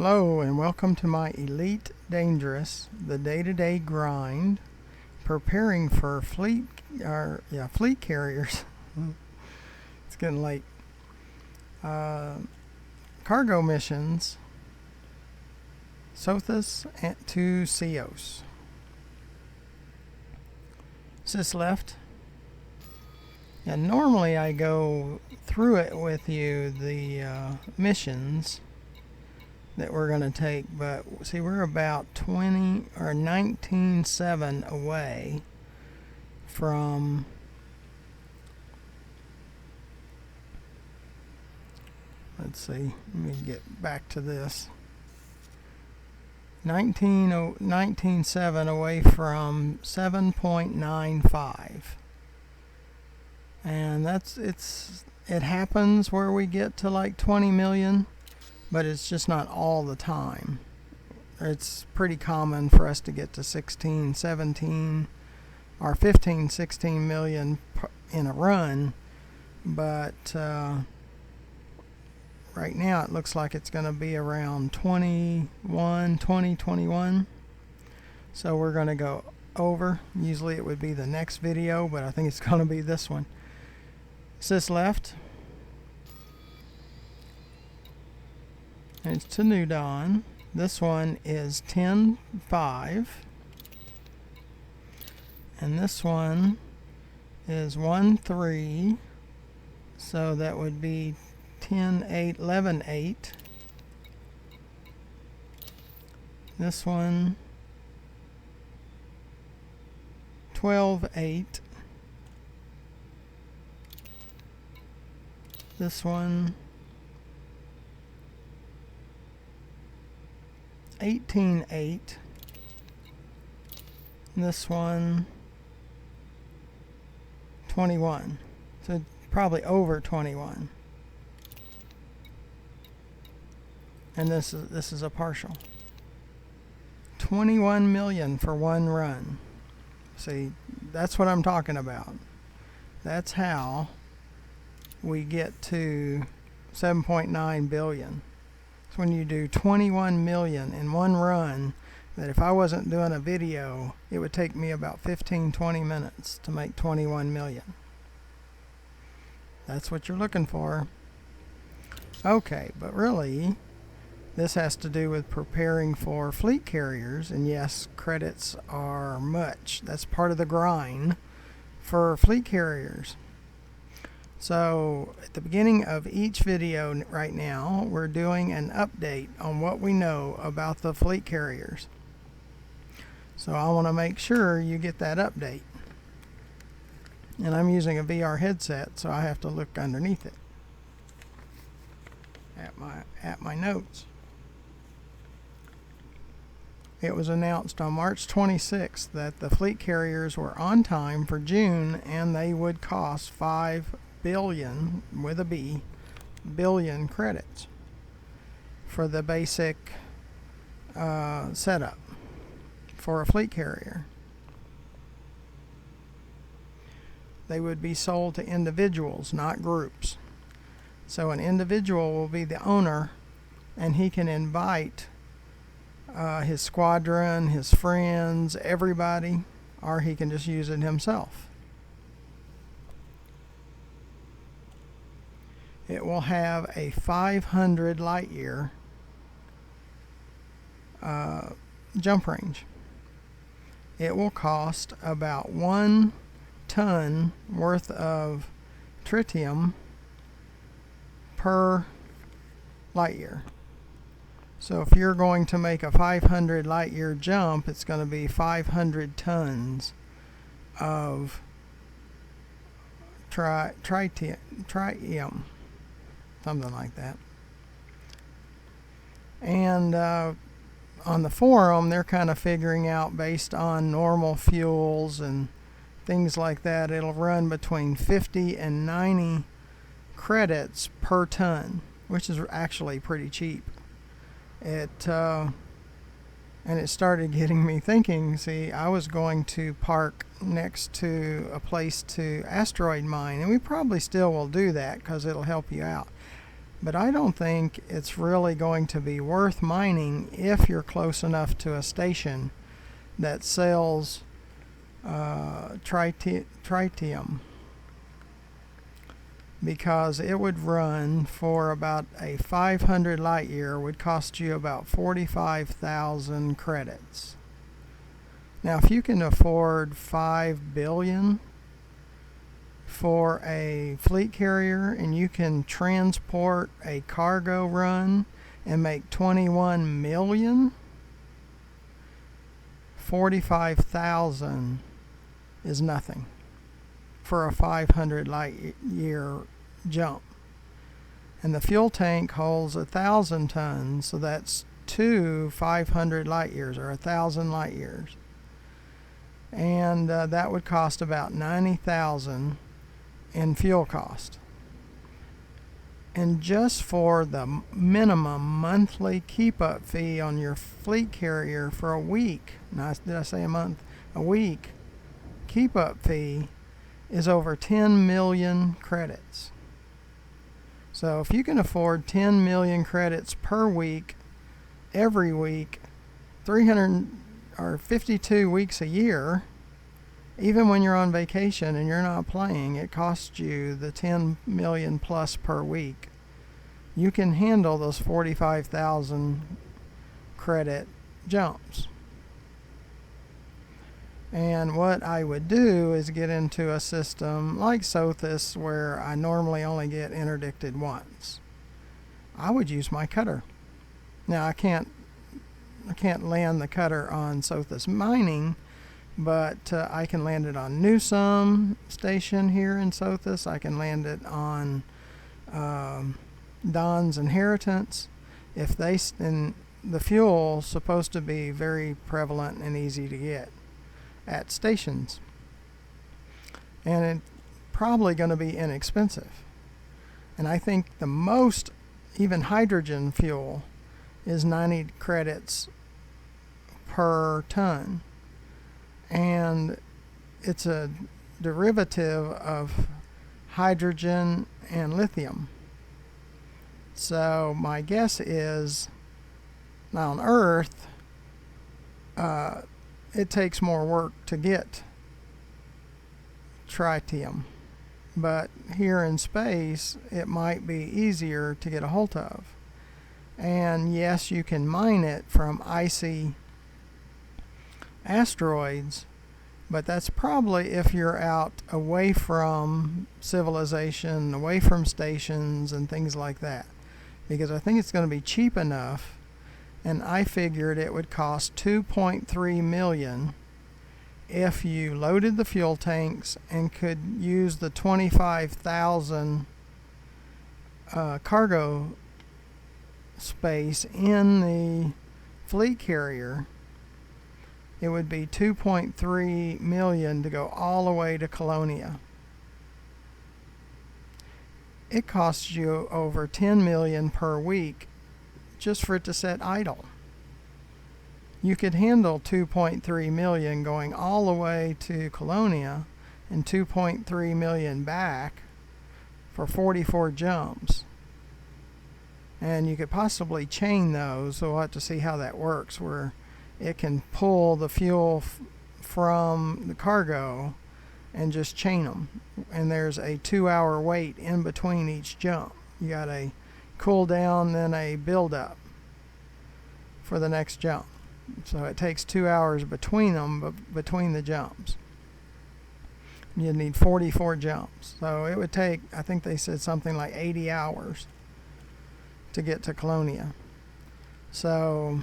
Hello and welcome to my Elite Dangerous, the day-to-day grind, preparing for fleet carriers. It's getting late. Cargo missions, Sothis to Ceos. Sis left. Yeah, normally I go through it with you, the missions that we're going to take, but see, we're about 19.7 away from let's see, let me get back to this. 19.7 away from 7.95, and it happens where we get to like 20 million, but it's just not all the time. It's pretty common for us to get to 16, 17, or 15, 16 million in a run, but right now it looks like it's going to be around 21. So we're going to go over. Usually it would be the next video, but I think it's going to be this one. Sis left. It's to New Dawn. This one is 10.5. And this one is 1.3. So that would be 10.8, 11.8. This one 12.8. This one 18.8. This one 21. So probably over 21. And this is a partial. 21 million for one run. See, that's what I'm talking about. That's how we get to 7.9 billion. It's when you do 21 million in one run, that if I wasn't doing a video, it would take me about 15-20 minutes to make 21 million. That's what you're looking for. Okay, but really, this has to do with preparing for fleet carriers, and yes, credits are much. That's part of the grind for fleet carriers. So at the beginning of each video right now, we're doing an update on what we know about the fleet carriers. So I want to make sure you get that update. And I'm using a VR headset, so I have to look underneath it at my notes. It was announced on March 26th that the fleet carriers were on time for June, and they would cost 5 billion, with a B, billion credits for the basic setup for a fleet carrier. They would be sold to individuals, not groups. So an individual will be the owner, and he can invite his squadron, his friends, everybody, or he can just use it himself. It will have a 500 light year jump range. It will cost about 1 ton worth of tritium per light year. So if you're going to make a 500 light year jump, it's going to be 500 tons of tritium, something like that. And on the forum, they're kind of figuring out, based on normal fuels and things like that, it'll run between 50 and 90 credits per ton, which is actually pretty cheap. And it started getting me thinking. See, I was going to park next to a place to asteroid mine, and we probably still will do that because it'll help you out. But I don't think it's really going to be worth mining if you're close enough to a station that sells tritium, because it would run for about a 500 light year, would cost you about 45,000 credits. Now, if you can afford 5 billion for a fleet carrier, and you can transport a cargo run and make 21 million, 45,000 is nothing for a 500 light year jump. And the fuel tank holds 1,000 tons, so that's 500 light years, or 1,000 light years. And that would cost about 90,000 in fuel cost. And just for the minimum monthly keep-up fee on your fleet carrier for a week, did I say a month? A week keep-up fee is over 10 million credits. So if you can afford 10 million credits per week, every week, 300 or 52 weeks a year, even when you're on vacation and you're not playing, it costs you the 10 million plus per week. You can handle those 45,000 credit jumps. And what I would do is get into a system like Sothis, where I normally only get interdicted once. I would use my cutter. Now I can't land the cutter on Sothis mining, but I can land it on Newsome station here in Sothis. I can land it on Don's Inheritance. And the fuel's supposed to be very prevalent and easy to get at stations, and it's probably going to be inexpensive. And I think the most, even hydrogen fuel, is 90 credits per ton, and it's a derivative of hydrogen and lithium. So my guess is, now on Earth, it takes more work to get tritium, but here in space it might be easier to get a hold of. And yes, you can mine it from icy asteroids, but that's probably if you're out away from civilization, away from stations and things like that, because I think it's going to be cheap enough. And I figured it would cost 2.3 million if you loaded the fuel tanks and could use the 25,000 cargo space in the fleet carrier. It would be 2.3 million to go all the way to Colonia. It costs you over 10 million per week just for it to set idle. You could handle 2.3 million going all the way to Colonia and 2.3 million back for 44 jumps. And you could possibly chain those, so we'll have to see how that works, where it can pull the fuel from the cargo and just chain them. And there's a 2-hour wait in between each jump. You got a cool down, then a build up for the next jump. So it takes 2 hours between them, between the jumps. You need 44 jumps. So it would take, I think they said something like 80 hours to get to Colonia. So,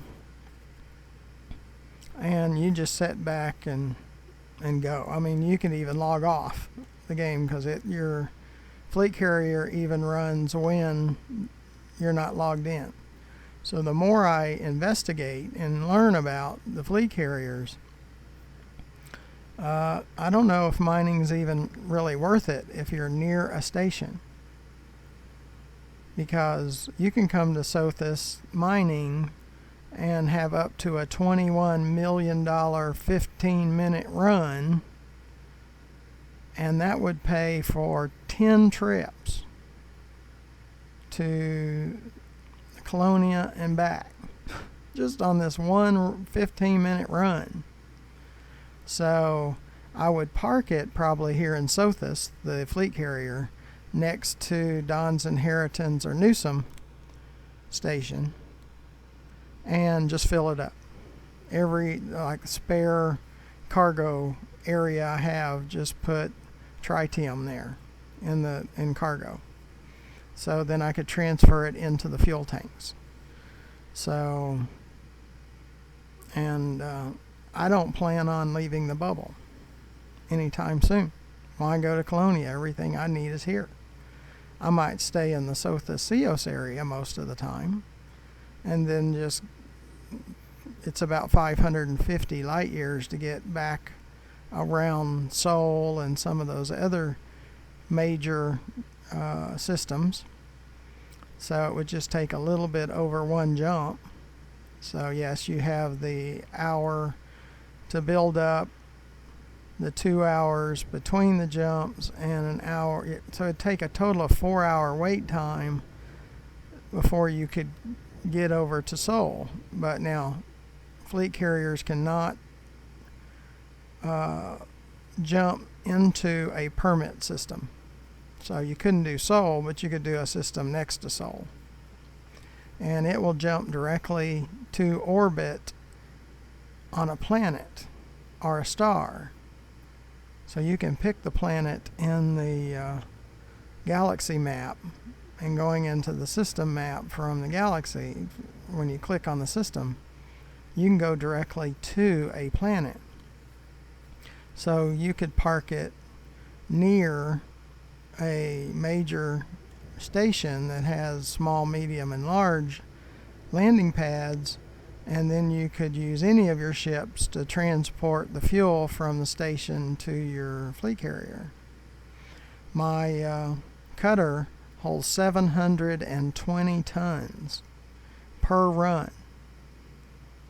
and you just sit back and go. I mean, you can even log off the game, because your fleet carrier even runs when you're not logged in. So the more I investigate and learn about the fleet carriers, I don't know if mining is even really worth it if you're near a station, because you can come to Sothis mining and have up to a $21 million 15-minute run, and that would pay for 10 trips to Colonia and back, just on this one 15-minute run. So I would park it probably here in Sothis, the fleet carrier, next to Don's Inheritance or Newsom station, and just fill it up. Every spare cargo area I have, just put tritium there in cargo. So then I could transfer it into the fuel tanks. So, and I don't plan on leaving the bubble anytime soon. When I go to Colonia, everything I need is here. I might stay in the Sothis Cios area most of the time, and then it's about 550 light years to get back around Seoul and some of those other major systems. So it would just take a little bit over one jump. So yes, you have the hour to build up, the 2 hours between the jumps, and an hour. So it'd take a total of 4-hour wait time before you could get over to Seoul. But now fleet carriers cannot jump into a permit system. So you couldn't do Seoul, but you could do a system next to Seoul. And it will jump directly to orbit on a planet or a star. So you can pick the planet in the galaxy map, and going into the system map from the galaxy, when you click on the system, you can go directly to a planet. So you could park it near a major station that has small, medium, and large landing pads, and then you could use any of your ships to transport the fuel from the station to your fleet carrier. My cutter holds 720 tons per run,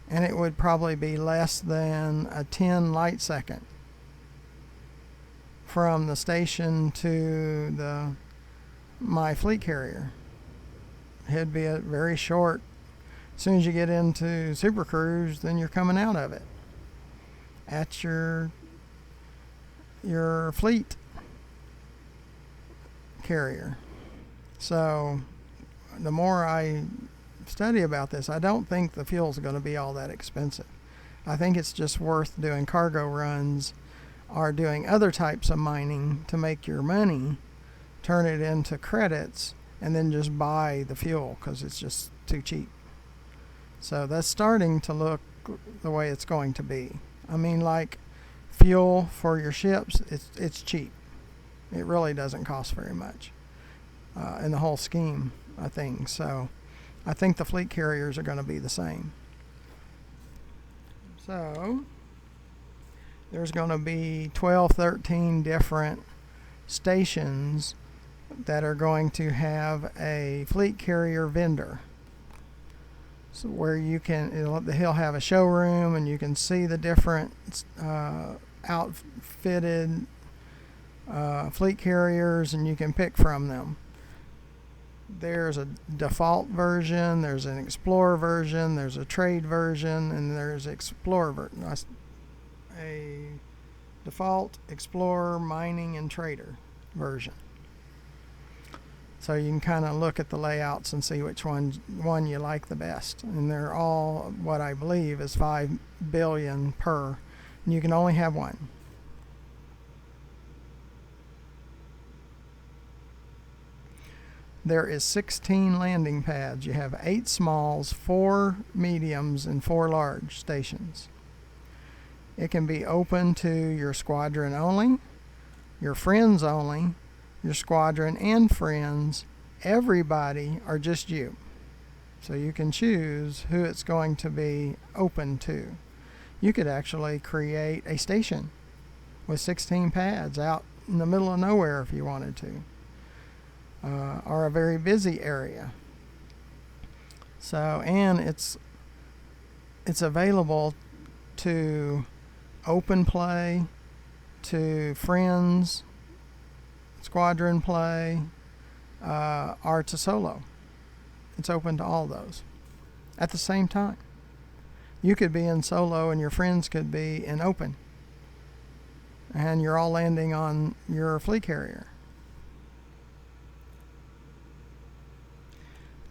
and it would probably be less than a 10 light second from the station to my fleet carrier. It'd be a very short. As soon as you get into Super Cruise, then you're coming out of it at your fleet carrier. So the more I study about this, I don't think the fuel's going to be all that expensive. I think it's just worth doing cargo runs or doing other types of mining to make your money, turn it into credits, and then just buy the fuel because it's just too cheap. So that's starting to look the way it's going to be. I mean, like fuel for your ships, it's cheap. It really doesn't cost very much in the whole scheme of things. So I think the fleet carriers are going to be the same. So there's going to be 12, 13 different stations that are going to have a fleet carrier vendor. So where you can, he'll have a showroom and you can see the different outfitted fleet carriers, and you can pick from them. There's a default version, there's an Explorer version, there's a trade version, and there's Explorer version. A default, Explorer, mining, and trader version. So you can kind of look at the layouts and see which one you like the best. And they're all, what I believe, is 5 billion per. And you can only have one. There is 16 landing pads. You have 8 smalls, 4 mediums, and 4 large stations. It can be open to your squadron only, your friends only, your squadron and friends, everybody, or just you. So you can choose who it's going to be open to. You could actually create a station with 16 pads out in the middle of nowhere if you wanted to, or a very busy area. So, and it's available to open play, to friends, squadron play, or to solo. It's open to all those at the same time. You could be in solo and your friends could be in open, and you're all landing on your fleet carrier.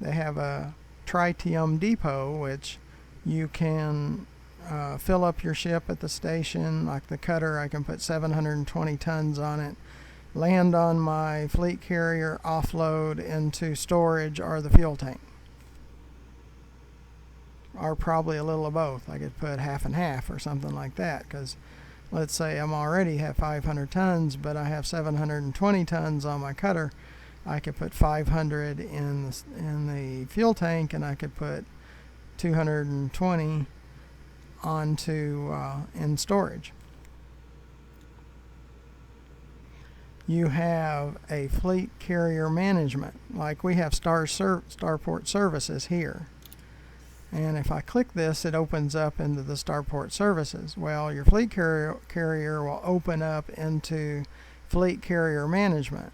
They have a tritium depot, which you can fill up your ship at the station. Like the cutter, I can put 720 tons on it, land on my fleet carrier, offload into storage or the fuel tank. Or probably a little of both. I could put half and half or something like that, because let's say I'm already have 500 tons, but I have 720 tons on my cutter. I could put 500 in the fuel tank, and I could put 220 onto in storage. You have a fleet carrier management, like we have Starport Services here. And if I click this, it opens up into the Starport Services. Well, your fleet carrier will open up into fleet carrier management.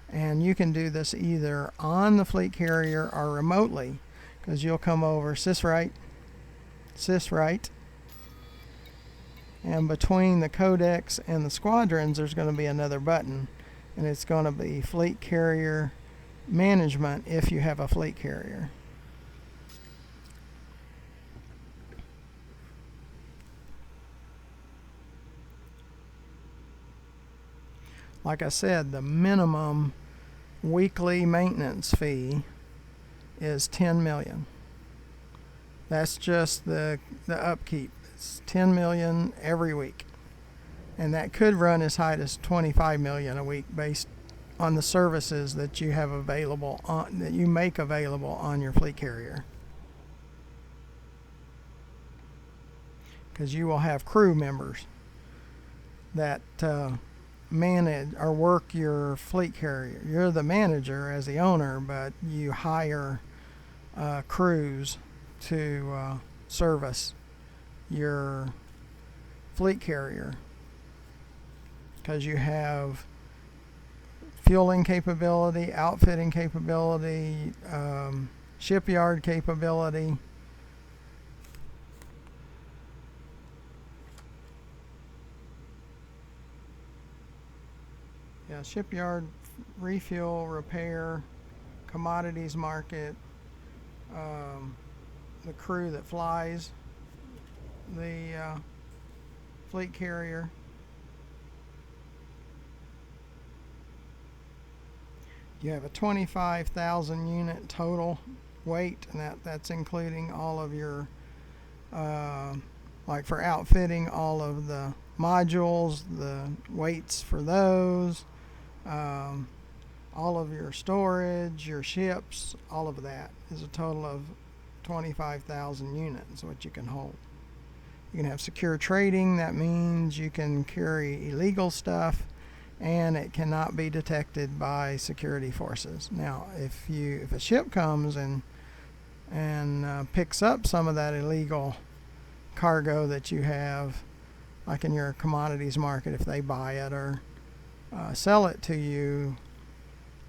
And you can do this either on the fleet carrier or remotely, because you'll come over sys right, and between the codex and the squadrons there's going to be another button, and it's going to be fleet carrier management if you have a fleet carrier. Like I said, the minimum weekly maintenance fee is 10 million. That's just the upkeep. It's 10 million every week. And that could run as high as 25 million a week based on the services that you have available that you make available on your fleet carrier. Because you will have crew members that manage or work your fleet carrier. You're the manager as the owner, but you hire crews to service your fleet carrier, because you have fueling capability, outfitting capability, shipyard capability. Yeah, shipyard, refuel, repair, commodities market, the crew that flies the fleet carrier. You have a 25,000 unit total weight, and that's including all of your, like for outfitting, all of the modules, the weights for those, all of your storage, your ships, all of that is a total of 25,000 units, what you can hold. You can have secure trading. That means you can carry illegal stuff and it cannot be detected by security forces. Now, if a ship comes and picks up some of that illegal cargo that you have, like in your commodities market, if they buy it or sell it to you,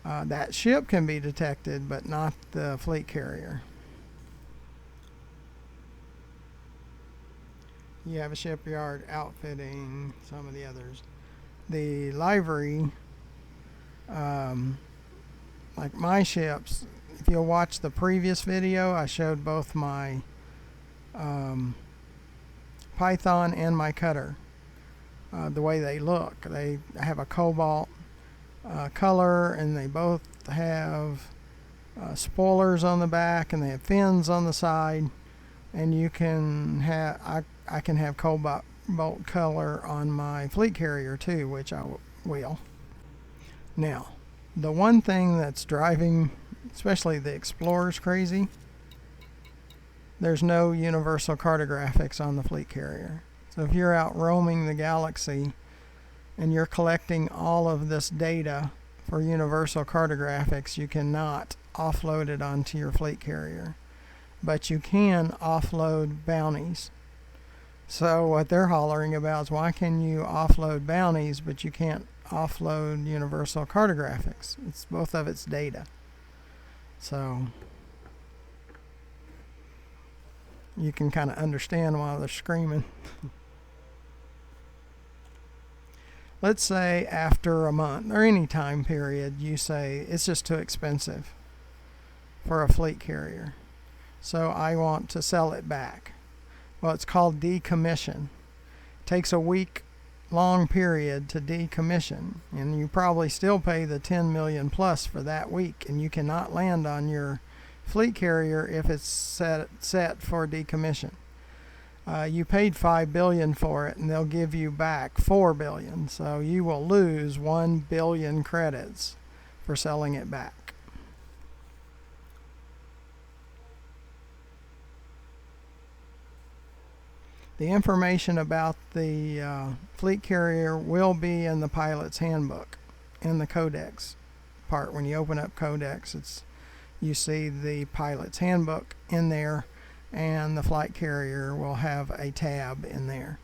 that ship can be detected, but not the fleet carrier. You have a shipyard, outfitting, some of the others. The livery, like my ships, if you'll watch the previous video, I showed both my Python and my cutter, the way they look. They have a cobalt color, and they both have spoilers on the back, and they have fins on the side, and you can have I can have cobalt color on my fleet carrier too, which I will. Now, the one thing that's driving especially the Explorers crazy, there's no universal cartographics on the fleet carrier. So if you're out roaming the galaxy and you're collecting all of this data for universal cartographics, you cannot offload it onto your fleet carrier, but you can offload bounties. So what they're hollering about is, why can you offload bounties but you can't offload universal cartographics? It's both of its data. So you can kind of understand why they're screaming. Let's say after a month or any time period, you say it's just too expensive for a fleet carrier, so I want to sell it back. Well, it's called decommission. It takes a week long period to decommission, and you probably still pay the 10 million plus for that week, and you cannot land on your fleet carrier if it's set for decommission. You paid $5 billion for it, and they'll give you back $4 billion, so you will lose 1 billion credits for selling it back. The information about the fleet carrier will be in the pilot's handbook, in the codex part. When you open up codex, you see the pilot's handbook in there, and the flight carrier will have a tab in there.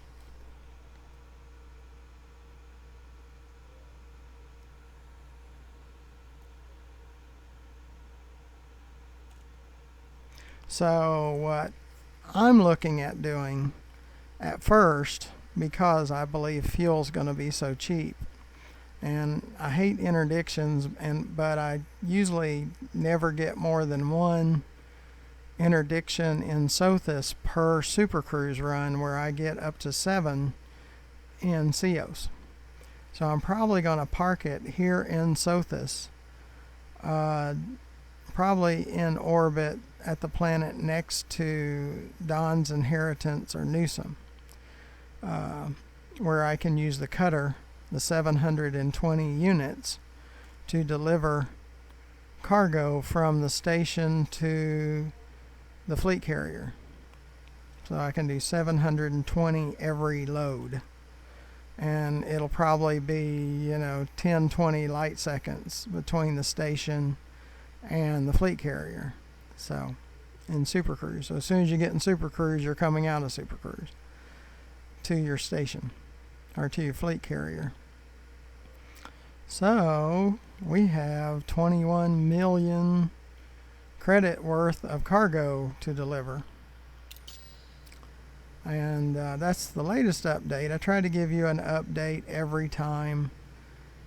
So what I'm looking at doing at first, because I believe fuel's going to be so cheap, and I hate interdictions, but I usually never get more than one interdiction in Sothis per Super Cruise run, where I get up to 7 in CEOs. So I'm probably going to park it here in Sothis, probably in orbit at the planet next to Don's Inheritance or Newsom, where I can use the cutter, the 720 units, to deliver cargo from the station to the fleet carrier. So I can do 720 every load, and it'll probably be 10-20 light seconds between the station and the fleet carrier. So in Super Cruise, so as soon as you get in Super Cruise, you're coming out of Super Cruise to your station or to your fleet carrier. So we have 21 million credit worth of cargo to deliver, and that's the latest update. I try to give you an update every time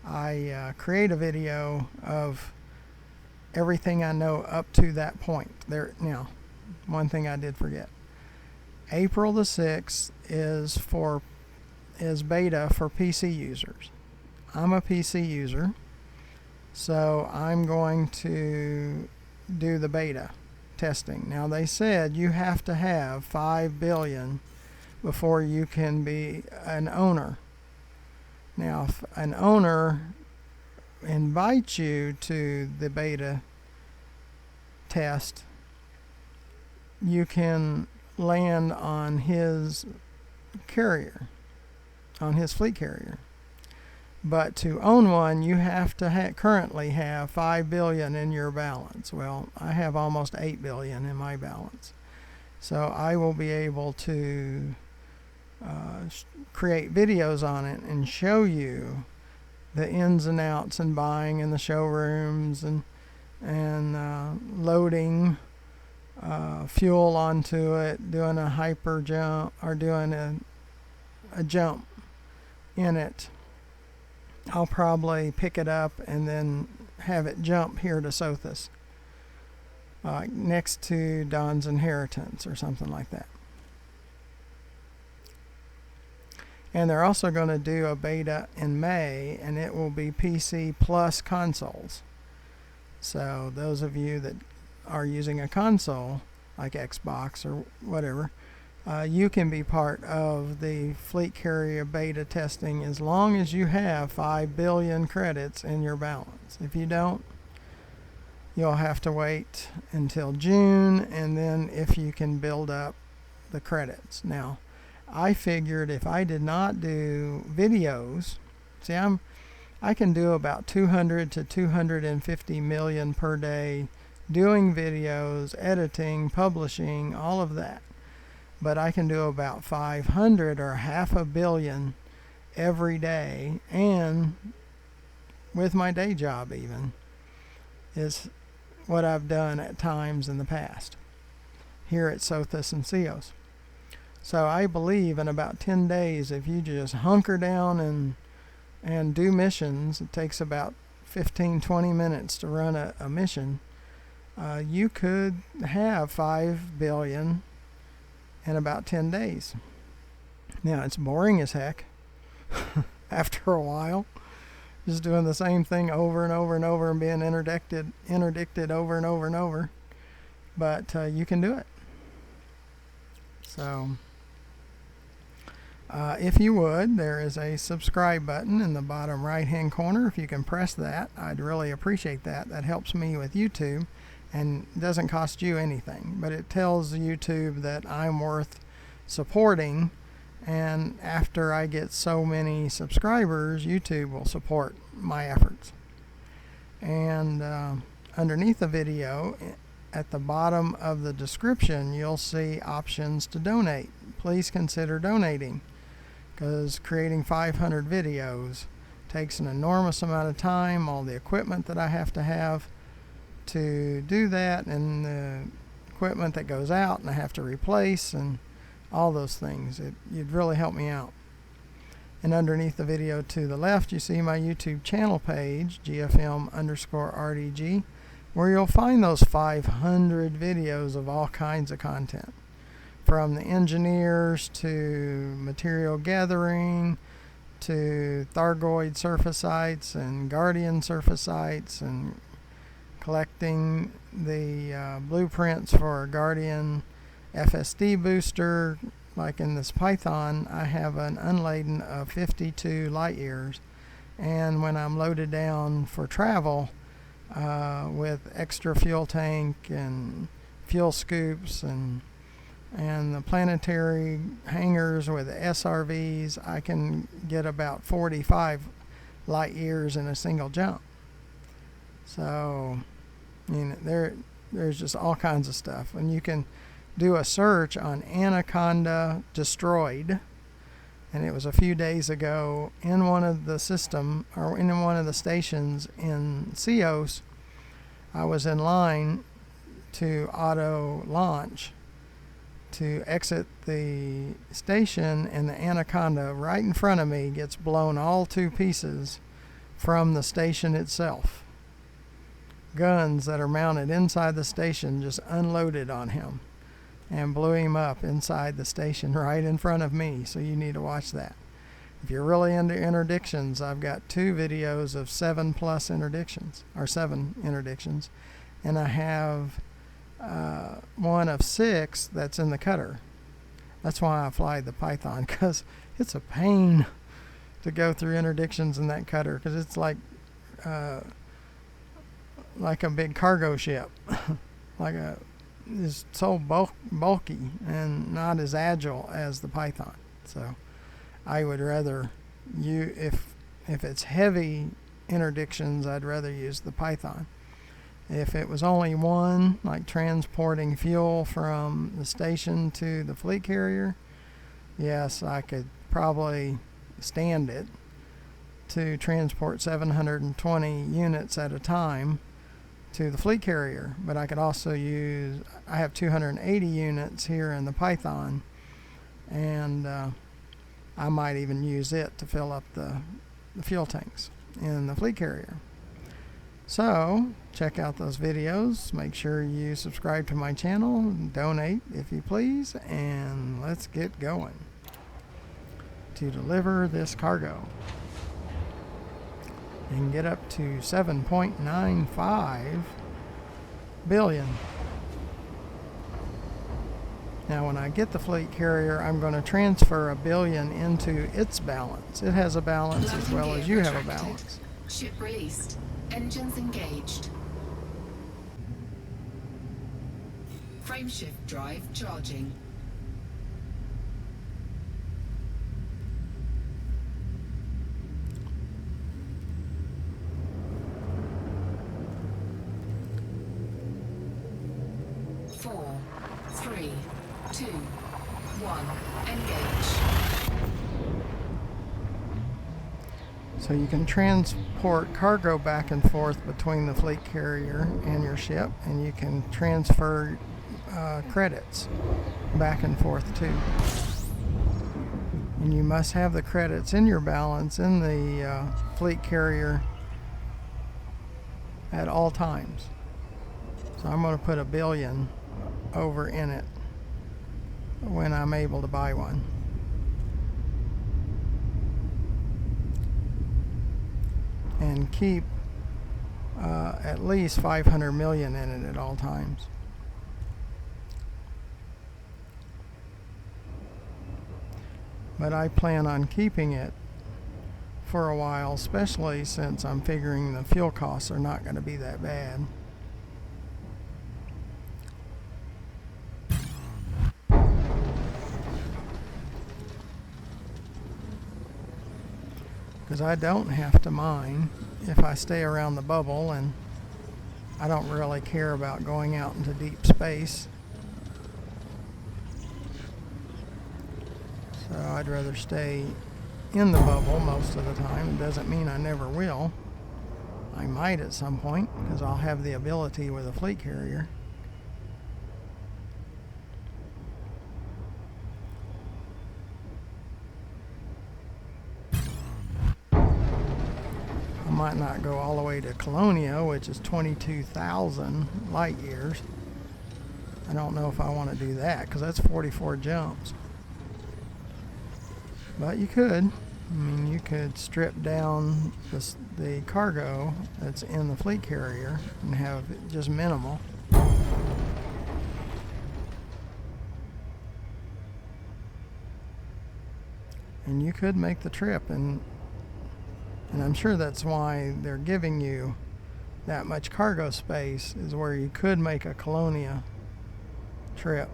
I create a video of everything I know up to that point. There now, one thing I did forget: April the 6th is beta for PC users. I'm a PC user, so I'm going to do the beta testing. Now, they said you have to have 5 billion before you can be an owner. Now, if an owner invites you to the beta test, you can land on his carrier, on his fleet carrier. But to own one, you have to currently have 5 billion in your balance. Well, I have almost 8 billion in my balance, so I will be able to create videos on it and show you the ins and outs and buying in the showrooms and loading fuel onto it, doing a hyper jump or doing a jump in it. I'll probably pick it up and then have it jump here to Sothis, next to Don's Inheritance or something like that. And they're also going to do a beta in May, and it will be PC plus consoles. So those of you that are using a console like Xbox or whatever, you can be part of the fleet carrier beta testing as long as you have 5 billion credits in your balance. If you don't, you'll have to wait until June, and then if you can build up the credits. Now, I figured if I did not do videos, see, I can do about 200 to 250 million per day doing videos, editing, publishing, all of that. But I can do about 500 or half a billion every day, and with my day job even, is what I've done at times in the past. here at Sothis and Seos. So I believe in about 10 days, if you just hunker down and do missions, it takes about 15-20 minutes to run a mission. You could have 5 billion in about 10 days. Now, it's boring as heck after a while, just doing the same thing over and over and over and being interdicted over and over and over. But you can do it. So, if you would, there is a subscribe button in the bottom right hand corner. If you can press that, I'd really appreciate that. That helps me with YouTube and doesn't cost you anything, but it tells YouTube that I'm worth supporting, and after I get so many subscribers, YouTube will support my efforts. And underneath the video, at the bottom of the description, you'll see options to donate. Please consider donating, because creating 500 videos takes an enormous amount of time, all the equipment that I have to do that, and the equipment that goes out and I have to replace, and all those things. You'd really help me out. And underneath the video to the left, you see my YouTube channel page, GFM_RDG, where you'll find those 500 videos of all kinds of content, from the engineers to material gathering to Thargoid surfacites and Guardian surfacites, and collecting the blueprints for a Guardian FSD booster. Like in this Python, I have an unladen of 52 light years, and when I'm loaded down for travel with extra fuel tank and fuel scoops and the planetary hangars with the SRVs, I can get about 45 light years in a single jump. So, you know, there's just all kinds of stuff. And you can do a search on Anaconda Destroyed, and it was a few days ago in one of the stations in Seos. I was in line to auto launch to exit the station, and the Anaconda right in front of me gets blown all to pieces from the station itself. Guns that are mounted inside the station just unloaded on him and blew him up inside the station right in front of me. So you need to watch that. If you're really into interdictions, I've got 2 videos of 7 interdictions, and I have one of 6 that's in the cutter. That's why I fly the Python, because it's a pain to go through interdictions in that cutter, because it's like a big cargo ship. Is so bulky and not as agile as the Python. So I would rather if it's heavy interdictions, I'd rather use the Python. If it was only one, like transporting fuel from the station to the fleet carrier, yes, I could probably stand it to transport 720 units at a time to the fleet carrier. But I could also I have 280 units here in the Python, and I might even use it to fill up the fuel tanks in the fleet carrier. So check out those videos. Make sure you subscribe to my channel, donate if you please, and let's get going to deliver this cargo and get up to 7.95 billion. Now when I get the fleet carrier, I'm going to transfer $1 billion into its balance. It has a balance as well as you have a balance. Ship released. Engines engaged. Frameshift drive charging. Four, three, two, one, engage. So you can transport cargo back and forth between the fleet carrier and your ship, and you can transfer credits back and forth too. And you must have the credits in your balance in the fleet carrier at all times. So I'm going to put $1 billion over in it when I'm able to buy one. And keep at least 500 million in it at all times. But I plan on keeping it for a while, especially since I'm figuring the fuel costs are not going to be that bad. Because I don't have to mine if I stay around the bubble, and I don't really care about going out into deep space. So I'd rather stay in the bubble most of the time. It doesn't mean I never will. I might at some point, because I'll have the ability with a fleet carrier. Might not go all the way to Colonia, which is 22,000 light years. I don't know if I want to do that because that's 44 jumps. But you could. I mean, you could strip down the cargo that's in the fleet carrier and have it just minimal. And you could make the trip, and I'm sure that's why they're giving you that much cargo space, is where you could make a Colonia trip.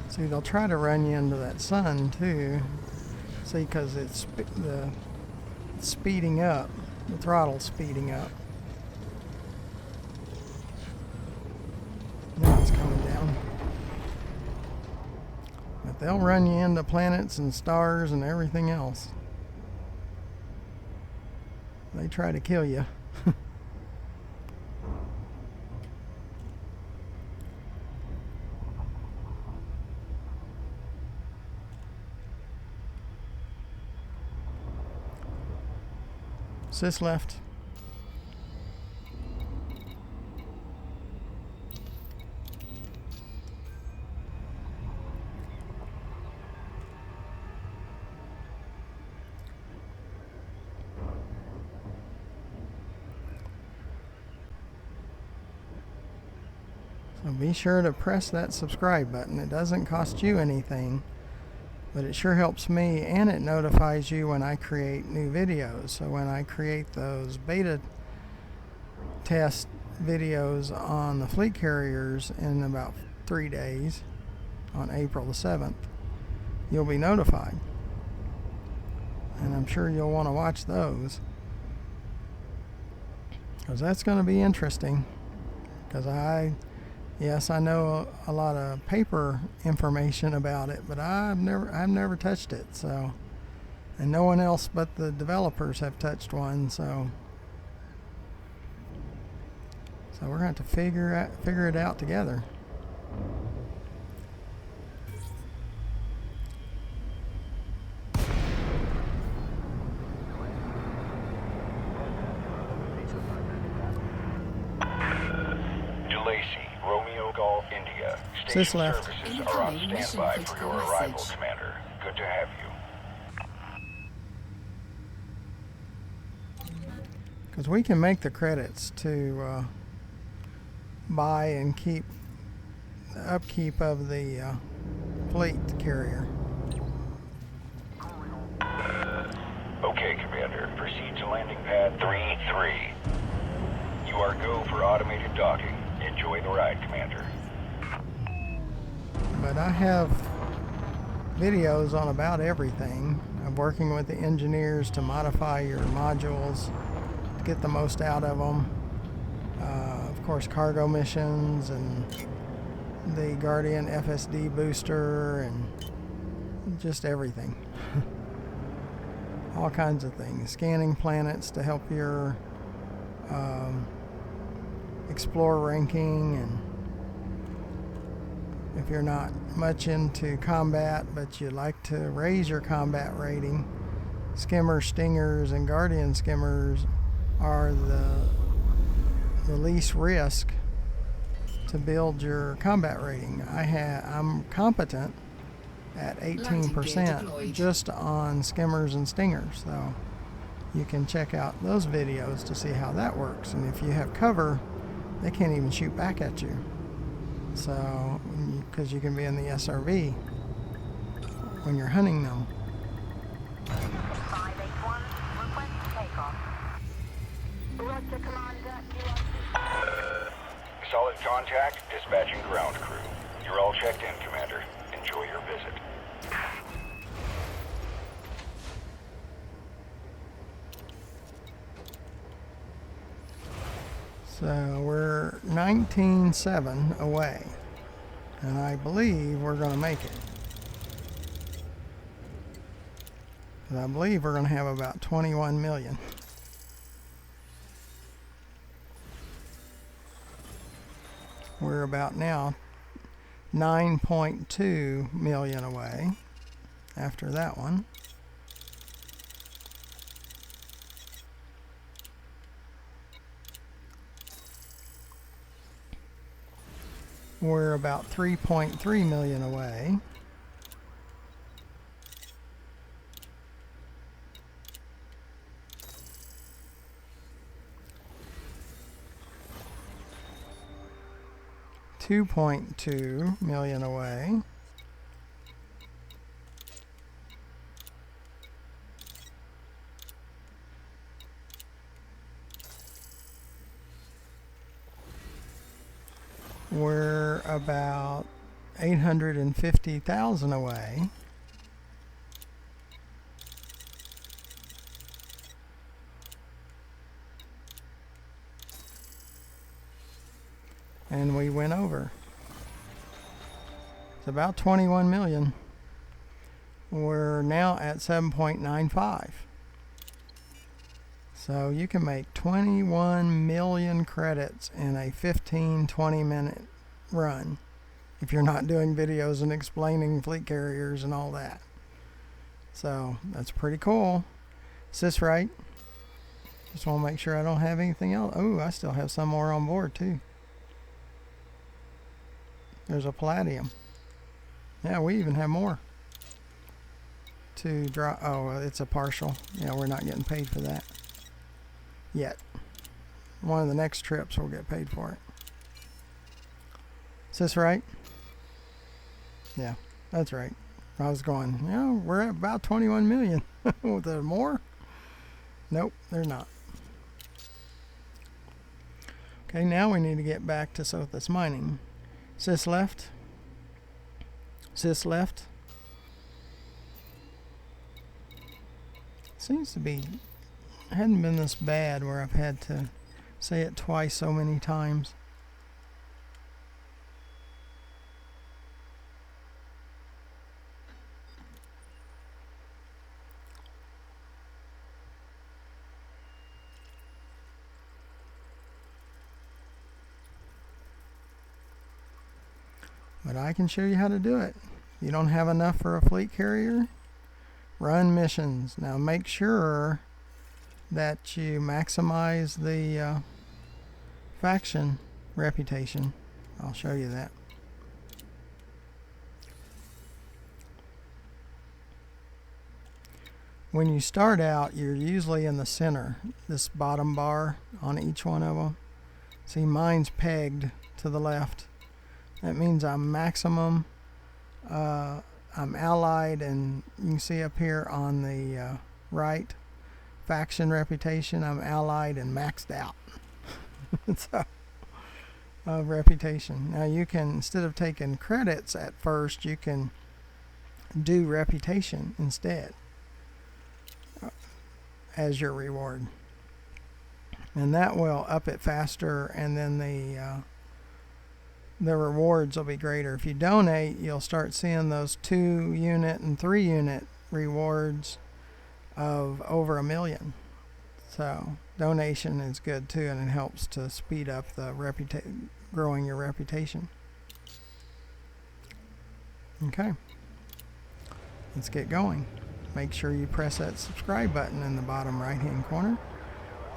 See, they'll try to run you into that sun too. See, because it's speeding up, the throttle's speeding up. Now it's coming down. But they'll run you into planets and stars and everything else. They try to kill you. Sis left. So be sure to press that subscribe button. It doesn't cost you anything, but it sure helps me, and it notifies you when I create new videos. So when I create those beta test videos on the fleet carriers in about 3 days, on April the 7th, you'll be notified. And I'm sure you'll want to watch those, because that's going to be interesting. Because yes, I know a lot of paper information about it, but I've never touched it. So, and no one else but the developers have touched one. So we're going to have to figure it out together. Sis left. Services are on standby for your arrival, Commander. Good to have you. Because we can make the credits to buy and keep the upkeep of the fleet carrier. Okay, Commander. Proceed to landing pad 3-3. You are go for automated docking. Enjoy the ride, Commander. But I have videos on about everything of working with the engineers to modify your modules to get the most out of them. Of course, cargo missions and the Guardian FSD booster and just everything. All kinds of things. Scanning planets to help your explore ranking, and if you're not much into combat but you like to raise your combat rating, skimmer stingers and guardian skimmers are the least risk to build your combat rating. I'm competent at 18% just on skimmers and stingers, so you can check out those videos to see how that works. And if you have cover, they can't even shoot back at you, so because you can be in the SRV when you're hunting them. 581, request takeoff. Roger, Commander. Solid contact, dispatching ground crew. You're all checked in, Commander. Enjoy your visit. So we're 19.7 away, and I believe we're going to make it. And I believe we're going to have about 21 million. We're about now 9.2 million away after that one. We're about 3.3 million away. $2.2 million away. We're about 850,000 away. And we went over. It's about 21 million. We're now at 7.95. So you can make 21 million credits in a 15-20 minute run if you're not doing videos and explaining fleet carriers and all that. So that's pretty cool. Is this right? Just want to make sure I don't have anything else. Oh, I still have some more on board too. There's a palladium. Yeah, we even have more to draw. Oh, it's a partial. Yeah, we're not getting paid for that yet. One of the next trips we'll get paid for it. Is this right? Yeah, that's right. I was going, yeah, we're at about 21 million. Was there more? Nope, they're not. Okay, now we need to get back to Sothis mining. Sis left. Sis left. Seems to be, hadn't been this bad where I've had to say it twice so many times. But I can show you how to do it. You don't have enough for a fleet carrier? Run missions. Now make sure that you maximize the faction reputation. I'll show you that. When you start out, you're usually in the center, this bottom bar on each one of them. See, mine's pegged to the left. That means I'm maximum, I'm allied, and you can see up here on the right, faction reputation, I'm allied and maxed out. So, of reputation. Now you can, instead of taking credits at first, you can do reputation instead as your reward, and that will up it faster, and then the rewards will be greater. If you donate, you'll start seeing those 2-unit and 3-unit rewards of over 1 million. So donation is good too, and it helps to speed up the growing your reputation. Okay, let's get going. Make sure you press that subscribe button in the bottom right hand corner.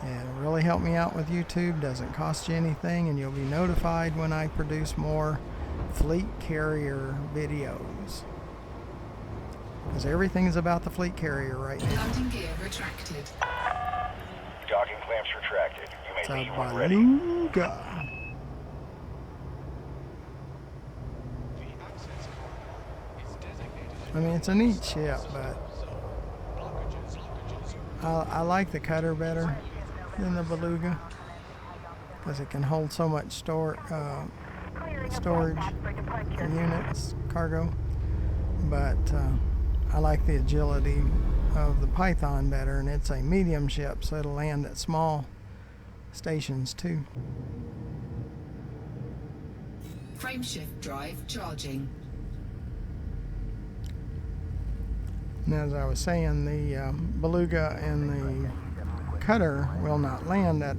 It'll really help me out with YouTube. Doesn't cost you anything, and you'll be notified when I produce more fleet carrier videos, because everything is about the fleet carrier right now. Landing gear retracted. Docking clamps retracted. You may It's a leave when ready. beluga. I mean, it's a neat ship, but I like the cutter better than the beluga, because it can hold so much storage for units, cargo. But I like the agility of the Python better, and it's a medium ship, so it'll land at small stations too. Frameshift drive charging. And as I was saying, the beluga and the cutter will not land at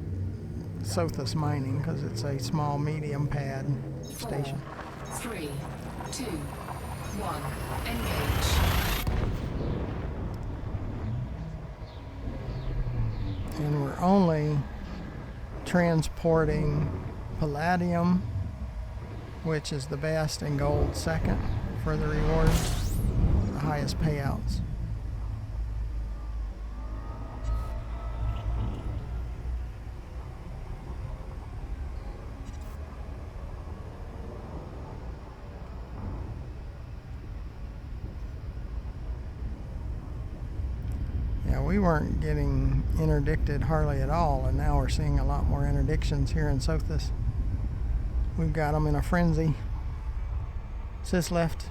Sothis mining, because it's a small medium pad station. 3, 2, 1, engage. And we're only transporting palladium, which is the best, and gold second for the rewards, the highest payouts. We weren't getting interdicted hardly at all, and now we're seeing a lot more interdictions here in Sothis. We've got them in a frenzy. Sis left.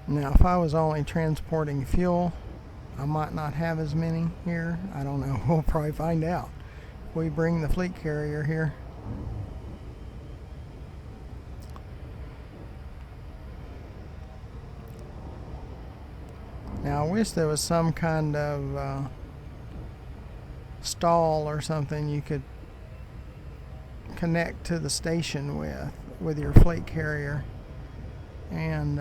Now, if I was only transporting fuel, I might not have as many here. I don't know. We'll probably find out. We bring the fleet carrier here. Now I wish there was some kind of stall or something you could connect to the station with your fleet carrier, and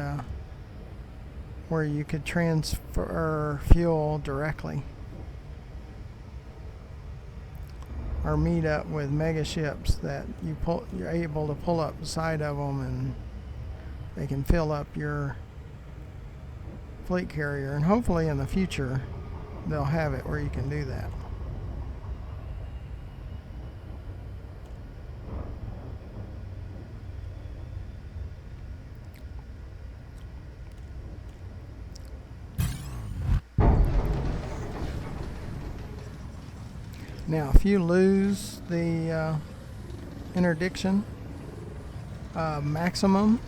where you could transfer fuel directly, or meet up with mega ships that you're able to pull up the side of them, and they can fill up your fleet carrier. And hopefully in the future they'll have it where you can do that. Now, if you lose the interdiction, maximum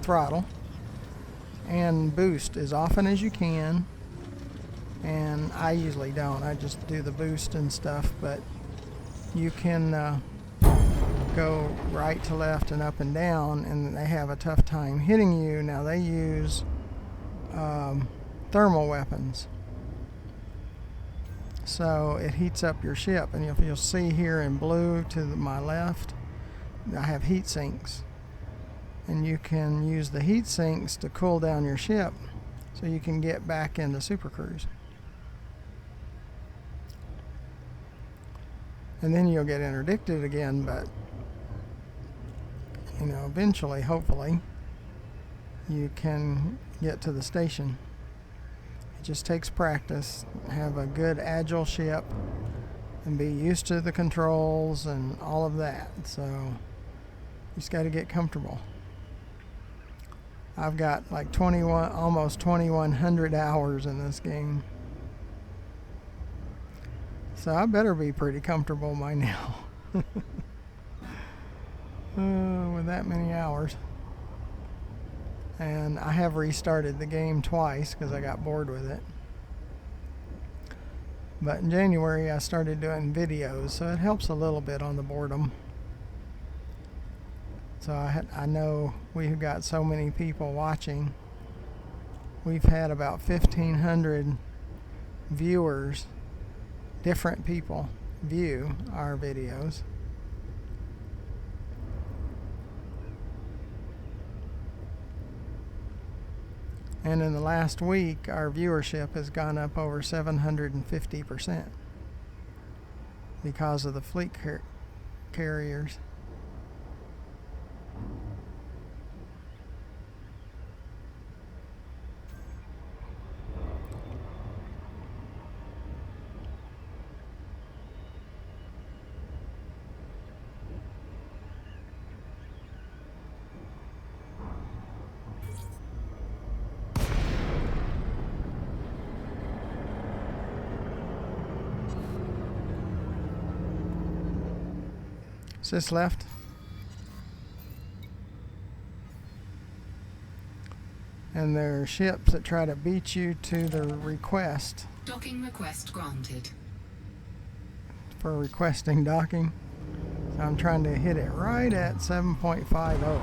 throttle and boost as often as you can, and I usually don't. I just do the boost and stuff, but you can go right to left and up and down, and they have a tough time hitting you. Now, they use thermal weapons, so it heats up your ship. And if you'll see here in blue to my left, I have heat sinks, and you can use the heat sinks to cool down your ship so you can get back into super cruise. And then you'll get interdicted again, but eventually, hopefully, you can get to the station. It just takes practice. Have a good agile ship and be used to the controls and all of that. So You just got to get comfortable. I've got like almost 2,100 hours in this game. So I better be pretty comfortable by now. With that many hours. And I have restarted the game twice because I got bored with it. But in January I started doing videos, so it helps a little bit on the boredom. So I know we've got so many people watching. We've had about 1,500 viewers, different people view our videos. And in the last week, our viewership has gone up over 750% because of the fleet carriers. Is this left? And there are ships that try to beat you to the request Docking request granted. for requesting docking. So I'm trying to hit it right at 7.50.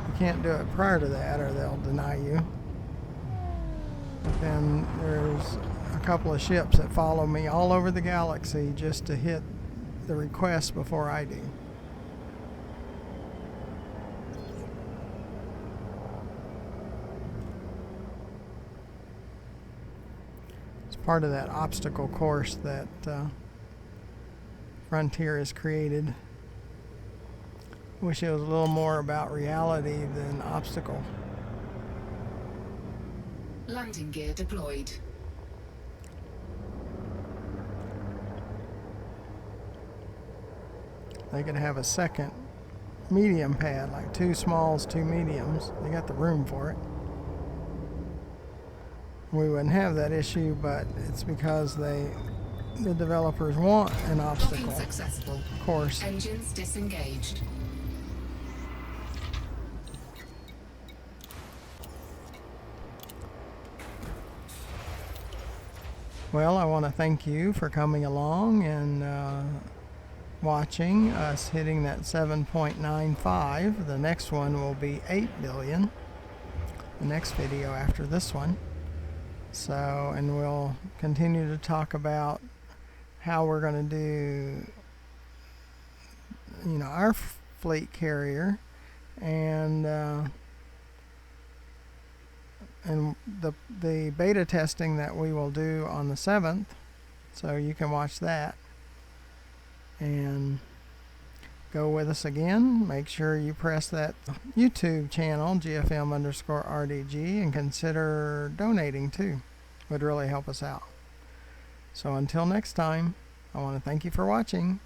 You can't do it prior to that or they'll deny you. But then there's a couple of ships that follow me all over the galaxy just to hit the request before I do. It's part of that obstacle course that Frontier has created. Wish it was a little more about reality than obstacle. Landing gear deployed. They could have a second medium pad, like 2 smalls, 2 mediums. They got the room for it. We wouldn't have that issue, but it's because the developers want an obstacle Docking successful. course. Engines disengaged. Well, I want to thank you for coming along and watching us hitting that 7.95. The next one will be 8 billion. The next video after this one. So, and we'll continue to talk about how we're going to do, our fleet carrier and the beta testing that we will do on the 7th. So you can watch that and go with us again. Make sure you press that YouTube channel, GFM_RDG, and consider donating too. Would really help us out. So until next time, I want to thank you for watching.